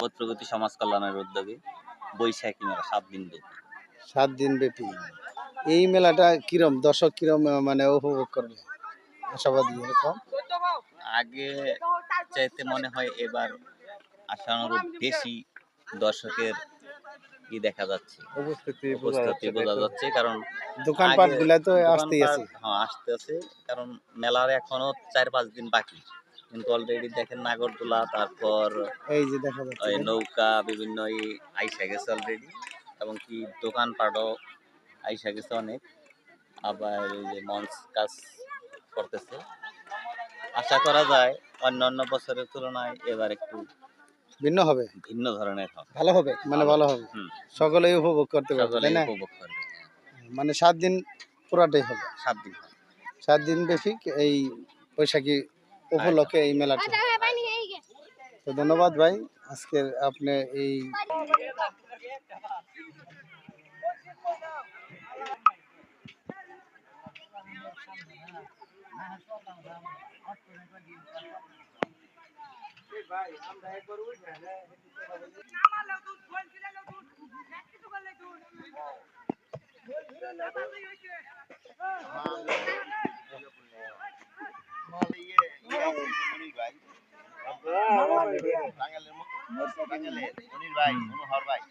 সম্পদ প্রগতি সমাজ কল্যাণের উদ্যোগে বৈশাখী মেলা 7 দিন ব্যাপী। 7 দিন ব্যাপী এই মেলাটা কিরম দর্শক কিরম মানে উপভোগ করবে আশাবাদী এরকম? আগে চাইতে মনে হয় এবার আশানুরূপ বেশি দর্শকের দেখা যাচ্ছে, উপস্থিতি উপস্থিতি বোঝা যাচ্ছে। কারণ দোকানপাট আগে গুলা তো আসতেই দোকানপাট আছে। আসতে আছে, কারণ মেলার এখনো 4-5 দিন বাকি, কিন্তু অলরেডি দেখেন নাগরদোলা, তারপর এই যে দেখা যাচ্ছে ওই নৌকা বিভিন্ন আইসা গেছে অলরেডি, এবং কি দোকানপাটও আইসা গেছে অনেক। আবার এই যে মঞ্চ কাজ করতেছে। আশা করা যায় অন্যান্য বছরের তুলনায় এবার একটু ভিন্ন হবে, ভিন্ন ধরনের হবে, ভালো হবে, মানে ভালো হবে, সকলেই উপভোগ করতে পারবে, তাই সকলেই না? উপভোগ করবে। মানে 7 দিন পুরাটাই হবে, 7 দিন হবে। 7 দিন ব্যাপী এই বৈশাখী উপলক্ষে এই মেলাটি। তো ধন্যবাদ ভাই, আজকের আপনি এই বাঙালির মনির ভাই, মনোহর ভাই।